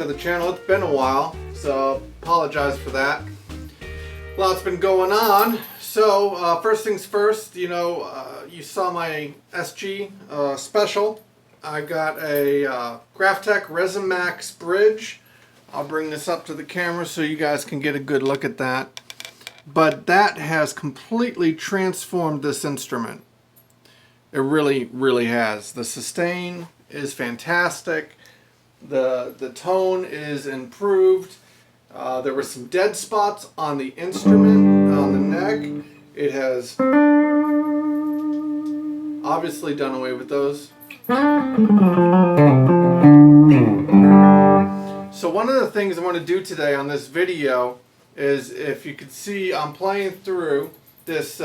of the channel. It's been a while, so apologize for that. Lots been going on. So first things first, you saw my SG special. I got a Graphtec Resin Max bridge. I'll bring this up to the camera so you guys can get a good look at that. But that has completely transformed this instrument. It really, really has. The sustain is fantastic. The tone is improved. There were some dead spots on the instrument, on the neck. It has obviously done away with those. So one of the things I want to do today on this video is, if you could see, I'm playing through this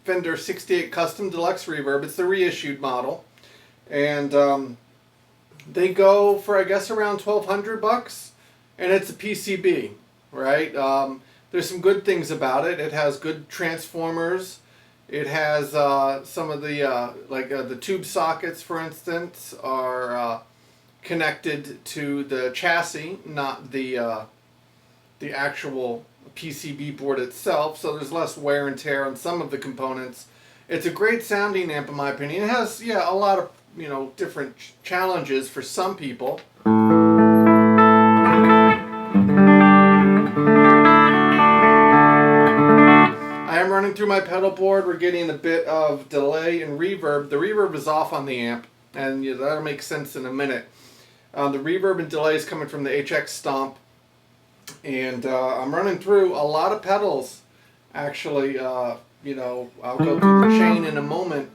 Fender 68 Custom Deluxe Reverb. It's the reissued model, and they go for, I guess, around $1,200, and it's a PCB, right? There's some good things about it. It has good transformers. It has some of the the tube sockets, for instance, are connected to the chassis, not the actual PCB board itself, so there's less wear and tear on some of the components. It's a great sounding amp in my opinion. It has, a lot of, different challenges for some people. I am running through my pedal board. We're getting a bit of delay and reverb. The reverb is off on the amp, and that'll make sense in a minute. The reverb and delay is coming from the HX Stomp. And I'm running through a lot of pedals, actually. I'll go through the chain in a moment.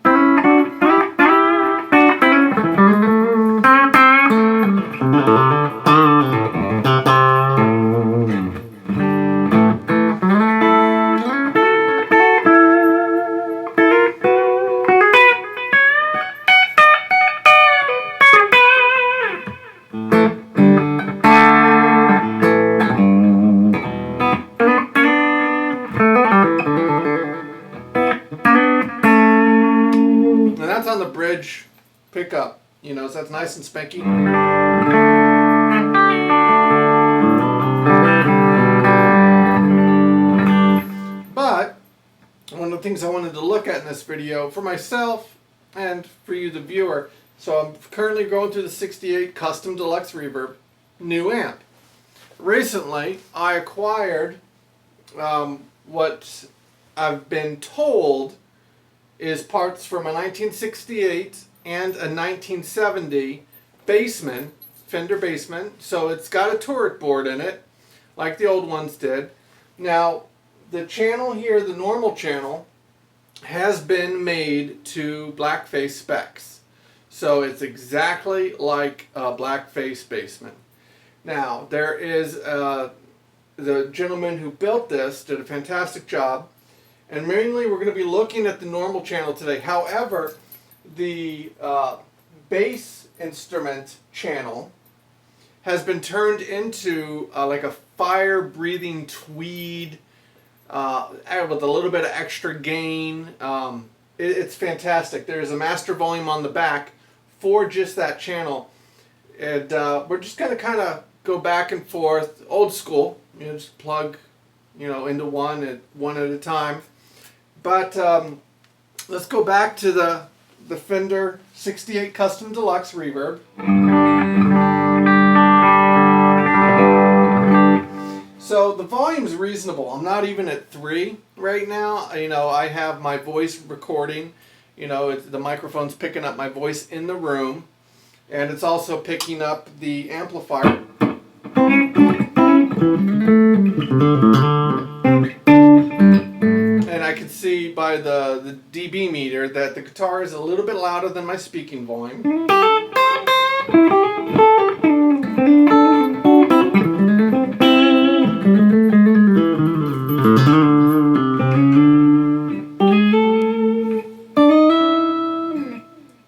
On the bridge pickup, so that's nice and spanky. But one of the things I wanted to look at in this video for myself and for you, the viewer, so I'm currently going through the 68 Custom Deluxe Reverb new amp. Recently I acquired what I've been told is parts from a 1968 and a 1970 Bassman, Fender Bassman. So it's got a turret board in it, like the old ones did. Now, the channel here, the normal channel, has been made to blackface specs. So it's exactly like a blackface Bassman. Now, there is, the gentleman who built this did a fantastic job. And mainly we're going to be looking at the normal channel today. However, the bass instrument channel has been turned into like a fire-breathing tweed with a little bit of extra gain. It's fantastic. There's a master volume on the back for just that channel. And we're just going to kind of go back and forth, old school. Just plug into one at a time. But let's go back to the Fender 68 Custom Deluxe Reverb. So the volume's reasonable. I'm not even at 3 right now. I have my voice recording. The microphone's picking up my voice in the room, and it's also picking up the amplifier. And I can see by the dB meter that the guitar is a little bit louder than my speaking volume.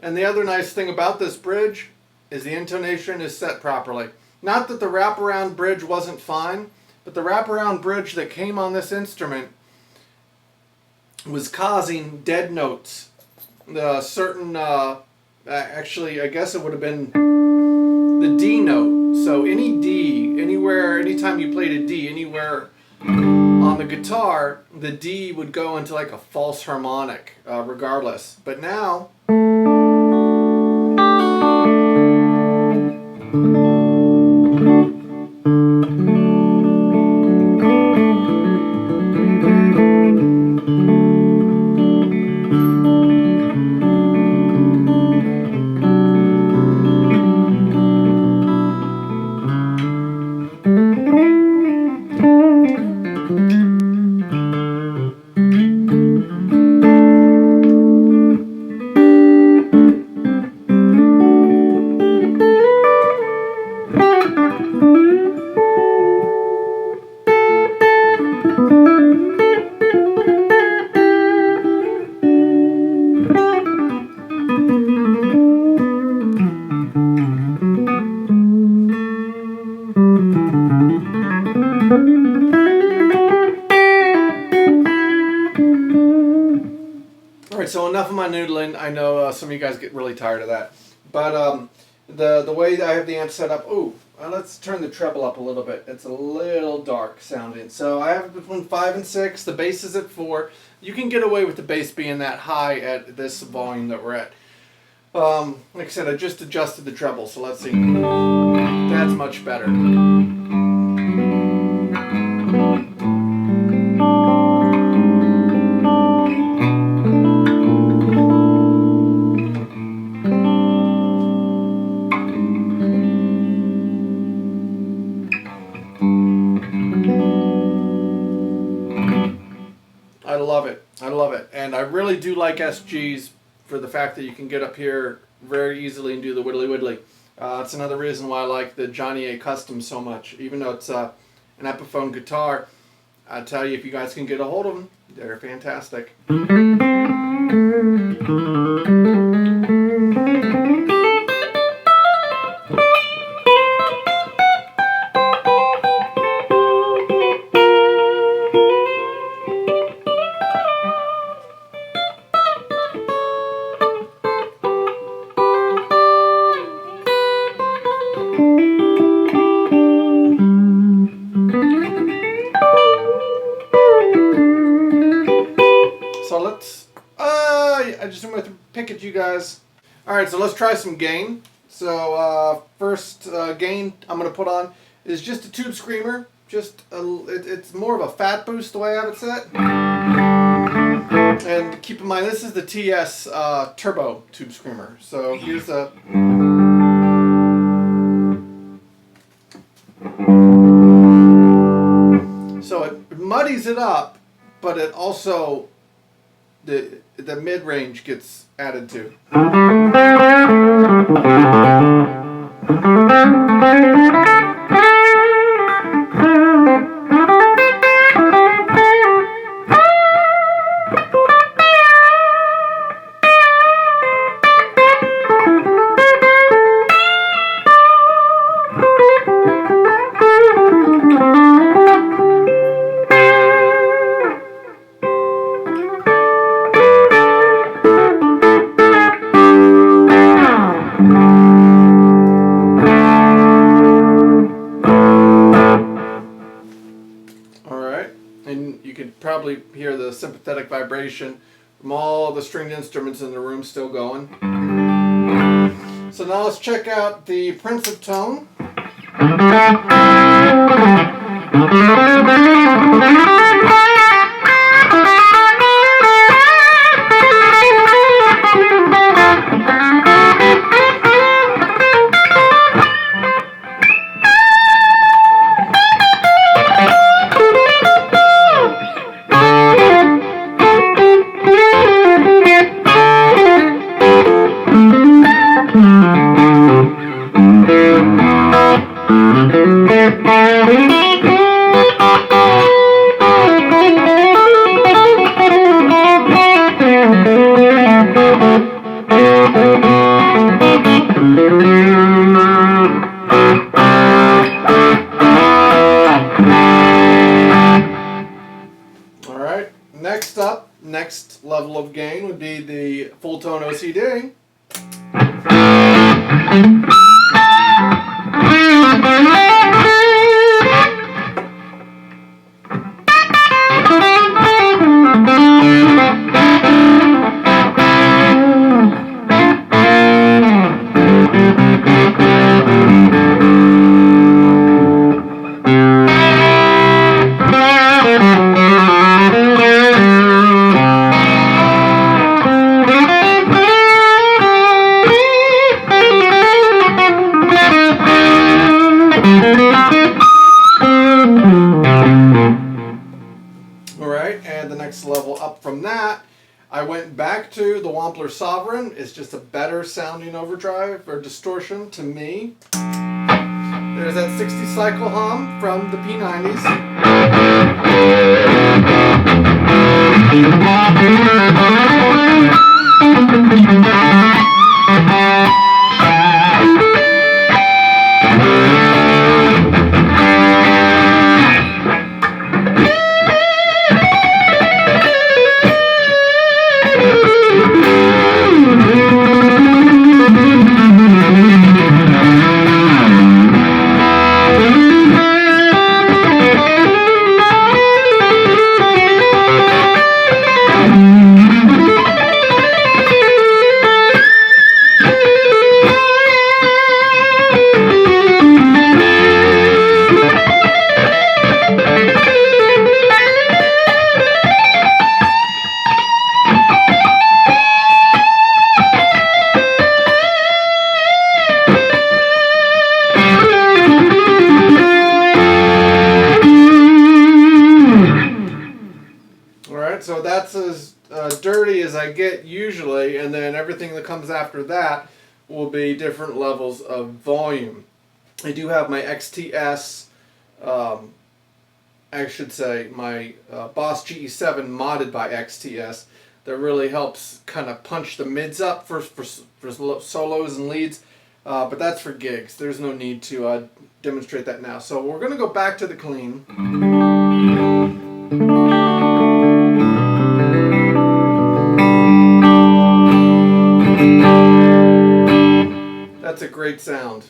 And the other nice thing about this bridge is the intonation is set properly. Not that the wraparound bridge wasn't fine, but the wraparound bridge that came on this instrument was causing dead notes. Certain, actually, I guess it would have been the D note. So any D, anywhere, anytime you played a D, anywhere on the guitar, the D would go into like a false harmonic, regardless. But now, alright, so enough of my noodling. I know some of you guys get really tired of that. But the way I have the amp set up, let's turn the treble up a little bit. It's a little dark sounding. So I have between 5 and 6. The bass is at 4. You can get away with the bass being that high at this volume that we're at. Like I said, I just adjusted the treble, so let's see. That's much better. I love it. I love it. And I really do like SGs for the fact that you can get up here very easily and do the whittly whittly. It's another reason why I like the Johnny A Custom so much. Even though it's an Epiphone guitar, I tell you, if you guys can get a hold of them, they're fantastic. So let's, I just want to pick at you guys. Alright, so let's try some gain. So first gain I'm going to put on is just a tube screamer. It's more of a fat boost the way I have it set. And keep in mind, this is the TS Turbo tube screamer. So here's the... So it muddies it up, but it also... The mid-range gets added to. Probably hear the sympathetic vibration from all the stringed instruments in the room still going. So now let's check out the Prince of Tone. Alright, next level of gain would be the full tone OCD. I went back to the Wampler Sovereign. It's just a better sounding overdrive or distortion to me. There's that 60 cycle hum from the P90s. So that's as dirty as I get usually, and then everything that comes after that will be different levels of volume. I do have my XTS, I should say my Boss GE7 modded by XTS that really helps kind of punch the mids up for solos and leads, but that's for gigs. There's no need to demonstrate that now. So we're going to go back to the clean. That's a great sound.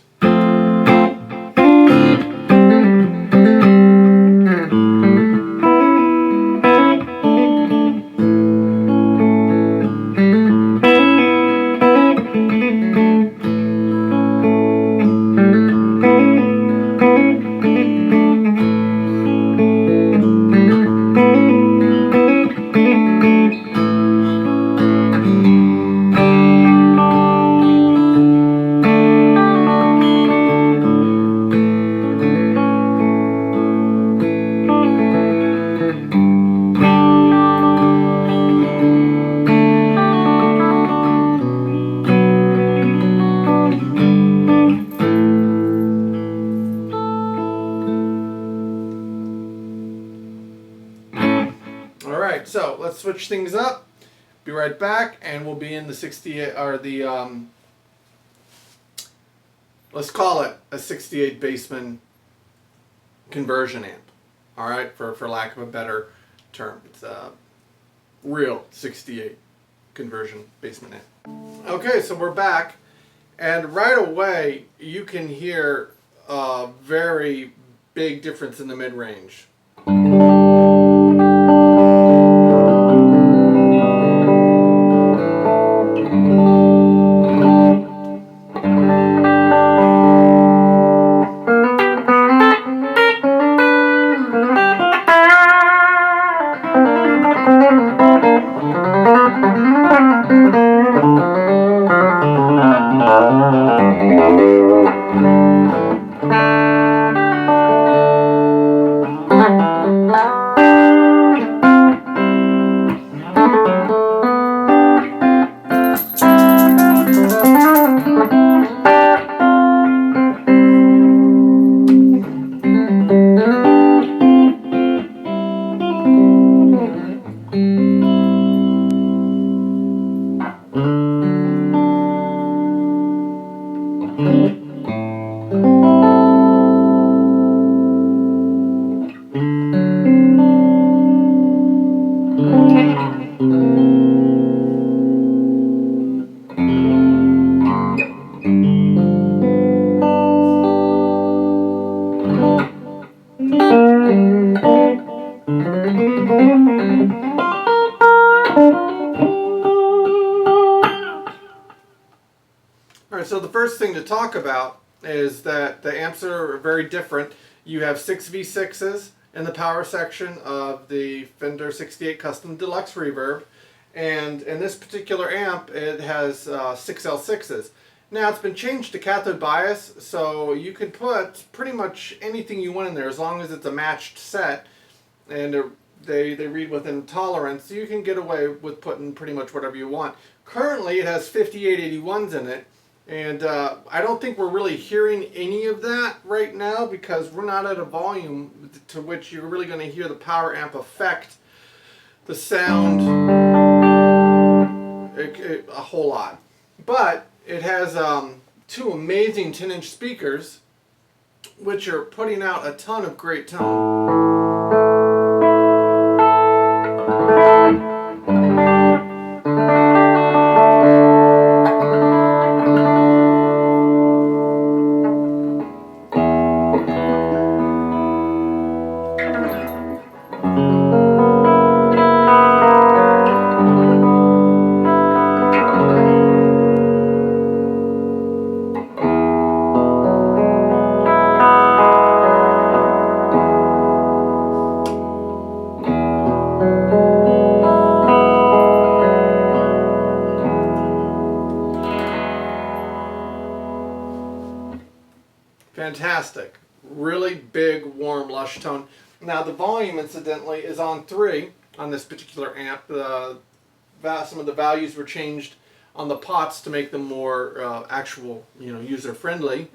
Alright, so let's switch things up. Be right back, and we'll be in the 68, or the, let's call it a 68 Bassman conversion amp. Alright, for lack of a better term. It's a real 68 conversion Bassman amp. Okay, so we're back, and right away you can hear a very big difference in the mid-range. Alright, so the first thing to talk about is that the amps are very different. You have 6 V6s in the power section of the Fender 68 Custom Deluxe Reverb, and in this particular amp it has 6 L6s. Now it's been changed to cathode bias, so you can put pretty much anything you want in there as long as it's a matched set, and they read within tolerance, so you can get away with putting pretty much whatever you want. Currently, it has 5881s in it, and I don't think we're really hearing any of that right now because we're not at a volume to which you're really going to hear the power amp affect the sound a whole lot. But it has two amazing 10-inch speakers, which are putting out a ton of great tone. Fantastic. Really big, warm, lush tone. Now the volume, incidentally, is on 3 on this particular amp. Some of the values were changed on the pots to make them more actual, user-friendly.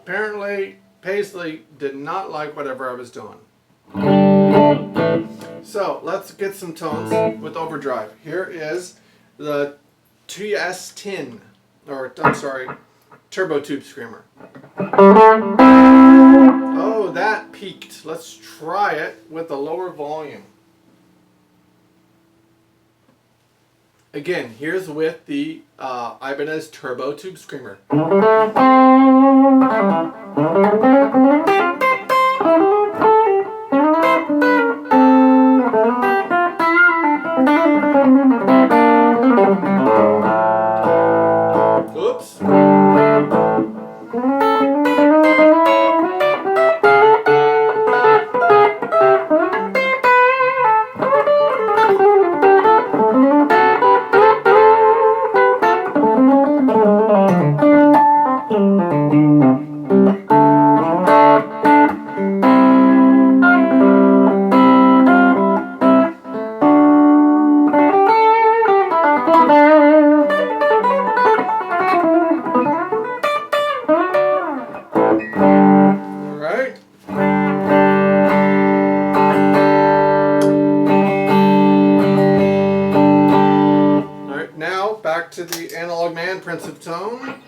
Apparently, Paisley did not like whatever I was doing. So let's get some tones with Overdrive. Here is the TS10, or I'm sorry, Turbo Tube Screamer. Oh, that peaked. Let's try it with a lower volume. Again, here's with the Ibanez Turbo Tube Screamer. Oops. Back to the Analog Man Prince of Tone.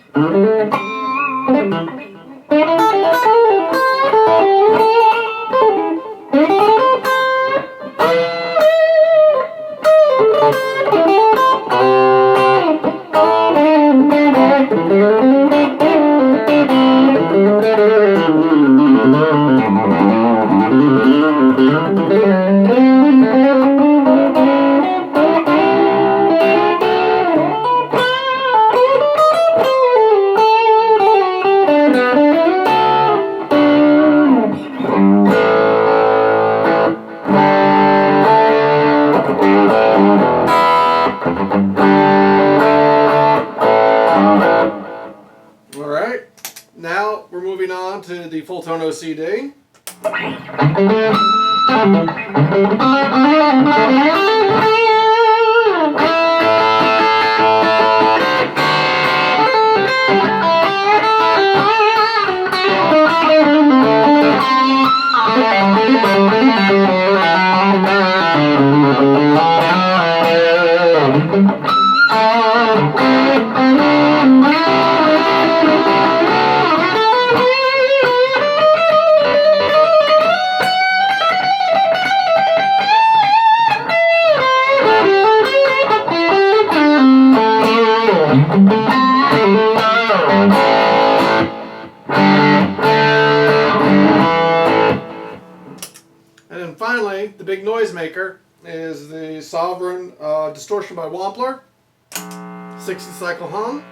Now we're moving on to the full tone OCD. finally, the big noisemaker is the Sovereign Distortion by Wampler, 60 cycle hum.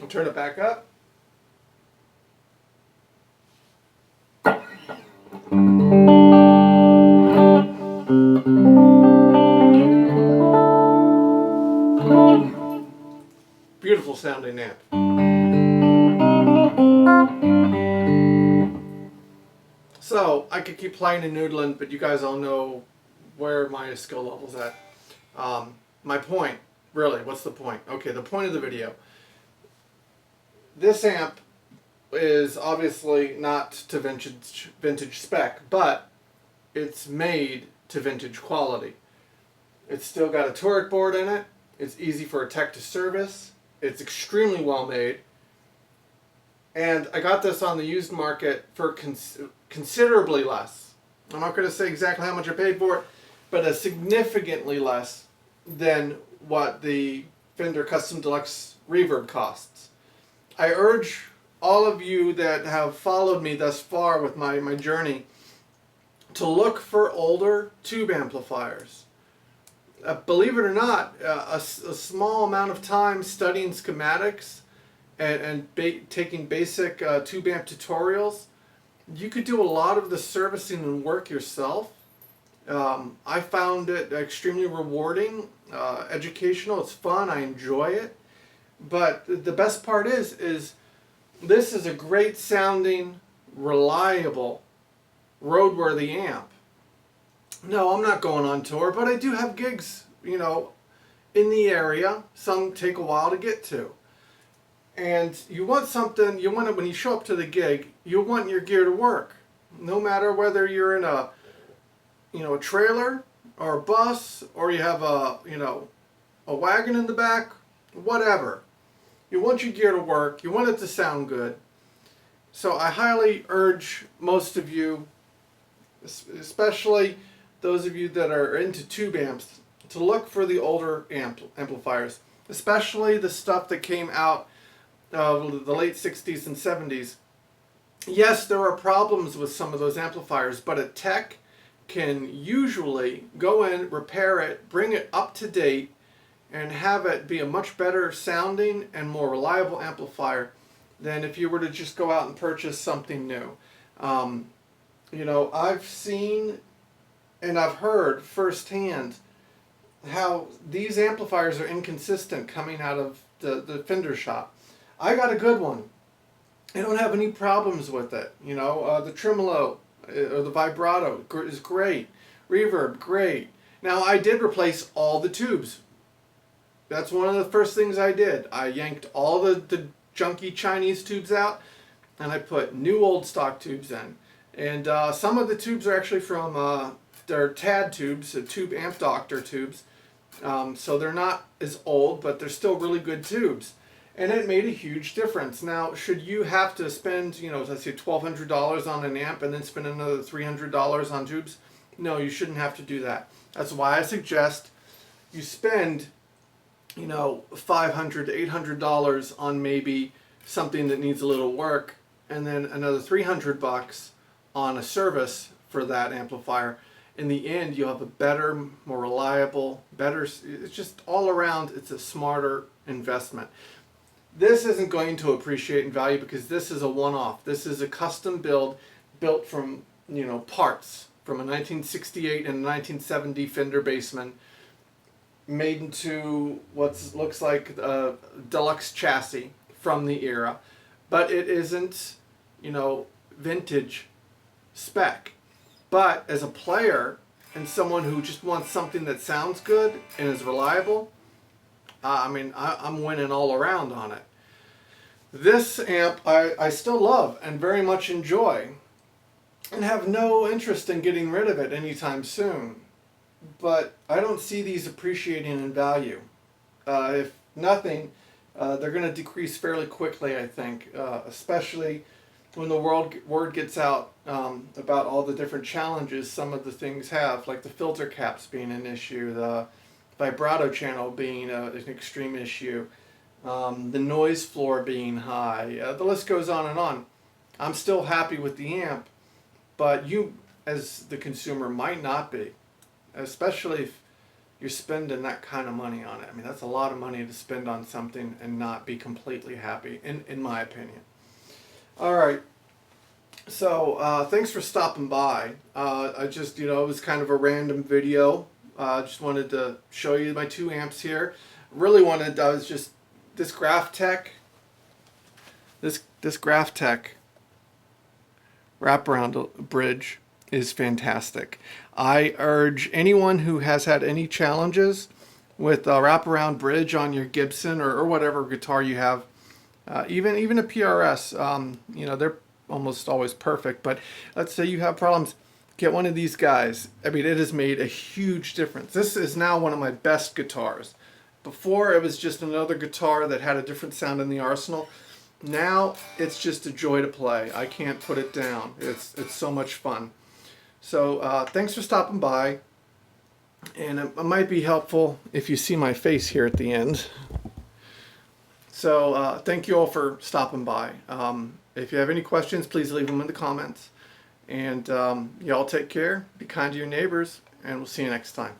Turn it back up. Beautiful sounding amp. So I could keep playing and noodling, but you guys all know where my skill level's at. My point, really, what's the point? Okay, the point of the video. This amp is obviously not to vintage spec, but it's made to vintage quality. It's still got a turret board in it. It's easy for a tech to service. It's extremely well made. And I got this on the used market for considerably less. I'm not going to say exactly how much I paid for it, but a significantly less than what the Fender Custom Deluxe Reverb costs. I urge all of you that have followed me thus far with my journey to look for older tube amplifiers. Believe it or not, a small amount of time studying schematics and taking basic tube amp tutorials, you could do a lot of the servicing and work yourself. I found it extremely rewarding, educational, it's fun, I enjoy it. But the best part is this is a great sounding, reliable, roadworthy amp. No, I'm not going on tour, but I do have gigs, you know, in the area. Some take a while to get to. And you want something, you want it when you show up to the gig, you want your gear to work. No matter whether you're in a, you know, a trailer or a bus, or you have a, you know, a wagon in the back, whatever. You want your gear to work, you want it to sound good. So I highly urge most of you, especially those of you that are into tube amps, to look for the older amplifiers, especially the stuff that came out the late 60s and 70s. Yes, there are problems with some of those amplifiers, but a tech can usually go in, repair it, bring it up to date, and have it be a much better sounding and more reliable amplifier than if you were to just go out and purchase something new. You know, I've seen and I've heard firsthand how these amplifiers are inconsistent coming out of the Fender shop. I got a good one. I don't have any problems with it. You know, the tremolo or the vibrato is great. Reverb, great. Now, I did replace all the tubes. That's one of the first things I did. I yanked all the junky Chinese tubes out, and I put new old stock tubes in. And some of the tubes are actually from, they're TAD tubes, Tube Amp Doctor tubes. So they're not as old, but they're still really good tubes. And it made a huge difference. Now, should you have to spend, you know, let's say $1,200 on an amp and then spend another $300 on tubes? No, you shouldn't have to do that. That's why I suggest you spend, you know, $500 to $800 on maybe something that needs a little work, and then another $300 on a service for that amplifier. In the end, you'll have a better, more reliable, better, it's just all around, it's a smarter investment. This isn't going to appreciate in value because this is a one-off. This is a custom build built from, you know, parts. from a 1968 and a 1970 Fender Bassman, made into what looks like a deluxe chassis from the era, but it isn't, you know, vintage spec. But as a player and someone who just wants something that sounds good and is reliable, I mean, I'm winning all around on it. This amp I still love and very much enjoy, and have no interest in getting rid of it anytime soon. But I don't see these appreciating in value. If nothing, they're going to decrease fairly quickly, I think, especially when the word gets out about all the different challenges some of the things have, like the filter caps being an issue, the vibrato channel being an extreme issue, the noise floor being high. The list goes on and on. I'm still happy with the amp, but you, as the consumer, might not be, especially if you're spending that kind of money on it. I mean, that's a lot of money to spend on something and not be completely happy, in my opinion. All right. So thanks for stopping by. I just, you know, it was kind of a random video. Just wanted to show you my two amps here. Really wanted, this Graphtec wraparound bridge is fantastic. I urge anyone who has had any challenges with a wraparound bridge on your Gibson or whatever guitar you have, even a PRS, you know, they're almost always perfect, but let's say you have problems, get one of these guys. I mean, it has made a huge difference. This is now one of my best guitars. Before, it was just another guitar that had a different sound in the arsenal. Now it's just a joy to play. I can't put it down. It's so much fun. So thanks for stopping by, and it might be helpful if you see my face here at the end. So thank you all for stopping by. If you have any questions, please leave them in the comments. And y'all take care, be kind to your neighbors, and we'll see you next time.